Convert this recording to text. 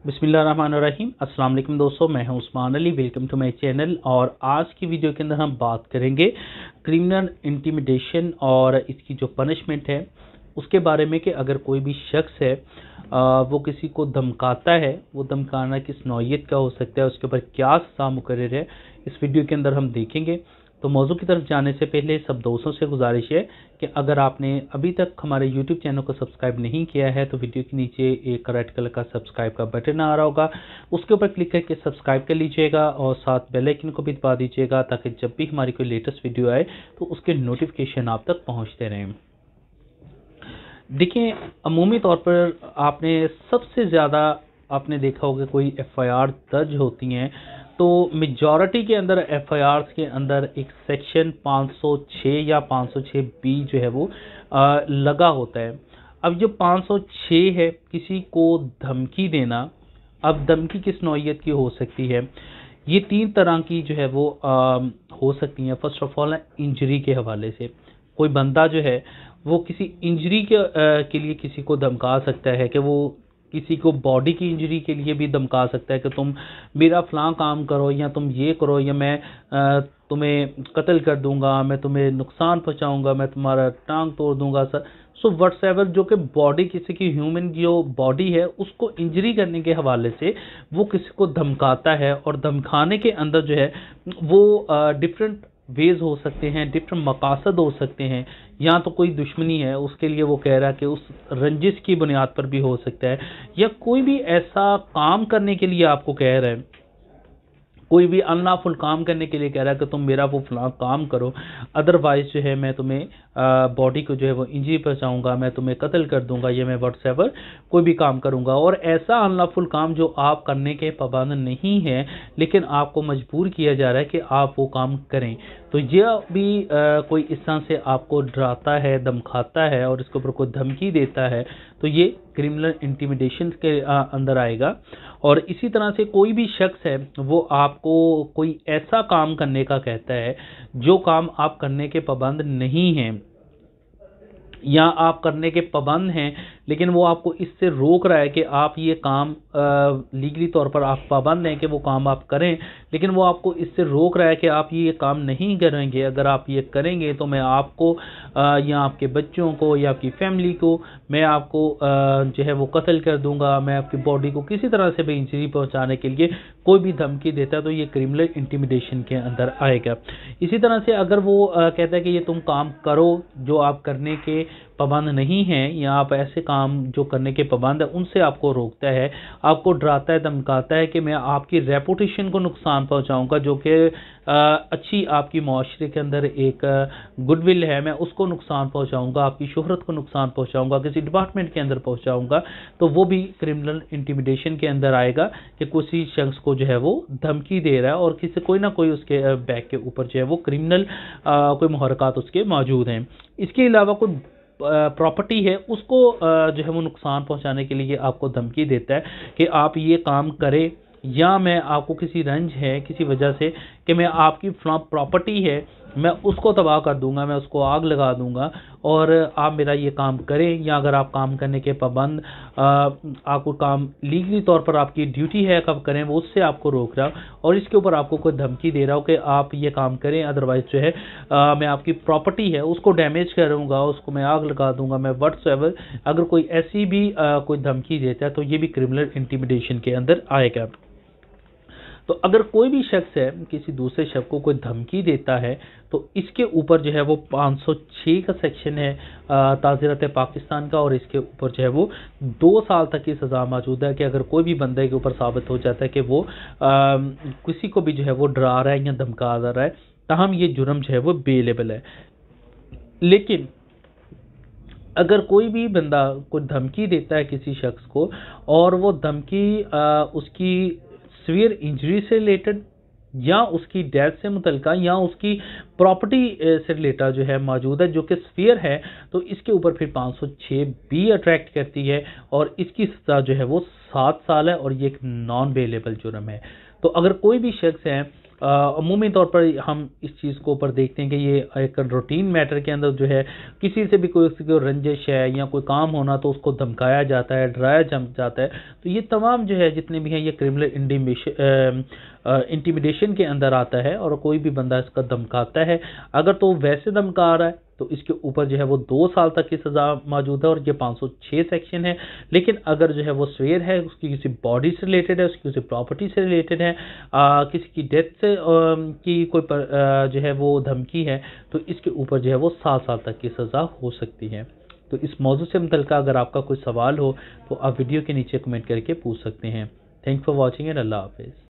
बिस्मिल्लाहिर्रहमानिर्रहीम। अस्सलाम वालेकुम दोस्तों, मैं हूं Usman Ali. Welcome to my channel. और आज की वीडियो के अंदर हम बात करेंगे क्रिमिनल इंटिमिडेशन और इसकी जो पनिशमेंट है उसके बारे में कि अगर कोई भी शख्स है वो किसी को धमकाता है, वो धमकाना किस नौइयत का हो सकता है, उसके ऊपर क्या सज़ा मुकर्रर है, इस वीडियो के अंदर हम देखेंगे। तो मौजू की तरफ जाने से पहले सब दोस्तों से गुजारिश है कि अगर आपने अभी तक हमारे YouTube चैनल को सब्सक्राइब नहीं किया है तो वीडियो के नीचे एक रेड कलर का सब्सक्राइब का बटन आ रहा होगा, उसके ऊपर क्लिक करके सब्सक्राइब कर लीजिएगा और साथ बेल आइकन को भी दबा दीजिएगा ताकि जब भी हमारी कोई लेटेस्ट वीडियो आए तो उसके नोटिफिकेशन आप तक पहुंचते रहें। देखिए, अमूमी तौर पर आपने सबसे ज़्यादा आपने देखा होगा कोई FIR दर्ज होती हैं तो मेजॉरिटी के अंदर FIRs के अंदर एक सेक्शन 506 या 506B जो है वो लगा होता है। अब जो 506 है, किसी को धमकी देना, अब धमकी किस नौइयत की हो सकती है, ये 3 तरह की जो है वो हो सकती हैं। फर्स्ट ऑफ ऑल इंजरी के हवाले से कोई बंदा जो है वो किसी इंजरी के लिए किसी को धमका सकता है कि वो किसी को बॉडी की इंजरी के लिए भी धमका सकता है कि तुम मेरा फलां काम करो या तुम ये करो या मैं तुम्हें कत्ल कर दूंगा, मैं तुम्हें नुकसान पहुंचाऊंगा, मैं तुम्हारा टांग तोड़ दूंगा सर। सो व्हाट्सएवर जो कि बॉडी किसी की ह्यूमन जो बॉडी है उसको इंजरी करने के हवाले से वो किसी को धमकाता है। और धमकाने के अंदर जो है वो डिफरेंट वेज हो सकते हैं, डिफरेंट मकासद हो सकते हैं। या तो कोई दुश्मनी है उसके लिए वो कह रहा है कि उस रंजिश की बुनियाद पर भी हो सकता है, या कोई भी ऐसा काम करने के लिए आपको कह रहा है, कोई भी अनलॉफुल काम करने के लिए कह रहा है कि तुम मेरा वो फलां काम करो, अदरवाइज जो है मैं तुम्हें बॉडी को जो है वो इंजरी पहुंचाऊंगा, मैं तुम्हें कत्ल कर दूंगा, या मैं व्हाट्सएवर कोई भी काम करूंगा। और ऐसा अनलॉफुल काम जो आप करने के पाबंद नहीं है लेकिन आपको मजबूर किया जा रहा है कि आप वो काम करें, तो यह भी कोई इस तरह से आपको डराता है, धमकाता है और इसके ऊपर कोई धमकी देता है तो ये क्रिमिनल इंटिमिडेशन के अंदर आएगा। और इसी तरह से कोई भी शख्स है वो आपको कोई ऐसा काम करने का कहता है जो काम आप करने के पाबंद नहीं हैं या आप करने के पाबंद हैं, लेकिन वो आपको इससे रोक रहा है कि आप ये काम लीगली तौर पर आप पाबंद हैं कि वो काम आप करें, लेकिन वो आपको इससे रोक रहा है कि आप ये काम नहीं करेंगे, अगर आप ये करेंगे तो मैं आपको या आपके बच्चों को या आपकी फैमिली को मैं आपको जो है वो कत्ल कर दूंगा, मैं आपकी बॉडी को किसी तरह से भी इंजरी पहुंचाने के लिए कोई भी धमकी देता है तो ये क्रिमिनल इंटिमिडेशन के अंदर आएगा। इसी तरह से अगर वो कहता है कि ये तुम काम करो जो आप करने के पाबंद नहीं हैं, या आप ऐसे काम जो करने के पाबंद है उनसे आपको रोकता है, आपको डराता है, धमकाता है कि मैं आपकी रेपुटेशन को नुकसान पहुंचाऊंगा, जो कि अच्छी आपकी माशरे के अंदर एक गुडविल है, मैं उसको नुकसान पहुंचाऊंगा, आपकी शोहरत को नुकसान पहुंचाऊंगा, किसी डिपार्टमेंट के अंदर पहुंचाऊंगा, तो वो भी क्रिमिनल इंटिमिडेशन के अंदर आएगा कि किसी शख्स को जो है वो धमकी दे रहा है और किसी कोई ना कोई उसके बैक के ऊपर जो है वो क्रिमिनल कोई मुहरकात उसके मौजूद हैं। इसके अलावा कोई प्रॉपर्टी है उसको जो है वो नुकसान पहुंचाने के लिए आपको धमकी देता है कि आप ये काम करें, या मैं आपको किसी रंज है किसी वजह से कि मैं आपकी प्रॉपर्टी है मैं उसको तबाह कर दूंगा, मैं उसको आग लगा दूंगा और आप मेरा ये काम करें, या अगर आप काम करने के पाबंद आपको काम लीगली तौर पर आपकी ड्यूटी है कब करें वो उससे आपको रोक रहा और इसके ऊपर आपको कोई धमकी दे रहा हो कि आप ये काम करें, अदरवाइज जो है मैं आपकी प्रॉपर्टी है उसको डैमेज करूंगा, उसको मैं आग लगा दूंगा, मैं व्हाट्सएवर अगर कोई ऐसी भी कोई धमकी देता है तो ये भी क्रिमिनल इंटिमिडेशन के अंदर आएगा। तो अगर कोई भी शख्स है किसी दूसरे शख्स को कोई धमकी देता है तो इसके ऊपर जो है वो 506 का सेक्शन है ताज़ीरत पाकिस्तान का, और इसके ऊपर जो है वो 2 साल तक की सज़ा मौजूद है कि अगर कोई भी बंदे के ऊपर साबित हो जाता है कि वो किसी को भी जो है वो डरा रहा है या धमका रहा है, ताहम ये जुर्म जो है वो बेलेबल है। लेकिन अगर कोई भी बंदा कोई धमकी देता है किसी शख्स को और वो धमकी उसकी सीवियर इंजरी से रिलेटेड या उसकी डेथ से मुतल्लिका या उसकी प्रॉपर्टी से रिलेटेड जो है मौजूद है जो कि सीवियर है, तो इसके ऊपर फिर 506 भी अट्रैक्ट करती है और इसकी सज़ा जो है वो 7 साल है और ये एक नॉन बेलेबल जुर्म है। तो अगर कोई भी शख्स है عمومی طور پر ہم اس چیز کو اوپر دیکھتے ہیں کہ یہ ایک روٹین میٹر کے اندر جو ہے کسی سے بھی کوئی رنجش ہے یا کوئی کام ہونا تو اس کو دھمکایا جاتا ہے، ڈرایا جاتا ہے. تو یہ تمام جو ہے جتنے بھی ہیں یہ کرمنل انٹیمیڈیشن کے اندر آتا ہے، اور کوئی بھی بندہ اس کا دھمکاتا ہے اگر تو ویسے دھمکا رہا ہے تو اس کے اوپر جو ہے وہ 2 سال تک کی سزا موجود ہے، اور یہ 506 سیکشن ہے. لیکن اگر جو ہے وہ سویئر ہے، اس کی کسی باڈی سے ریلیٹڈ ہے، اس کی کسی پراپرٹی سے ریلیٹڈ ہے، کسی کی ڈیتھ سے کی کوئی جو ہے وہ دھمکی ہے، تو اس کے اوپر جو ہے وہ 7 سال تک کی سزا ہو سکتی ہے. تو اس موضوع سے متعلقہ اگر آپ کا کوئی سوال ہو تو آپ ویڈیو کے نیچے کمنٹ کر کے پوچھ سکتے ہیں. تھینک فار واچنگ اینڈ اللہ حافظ.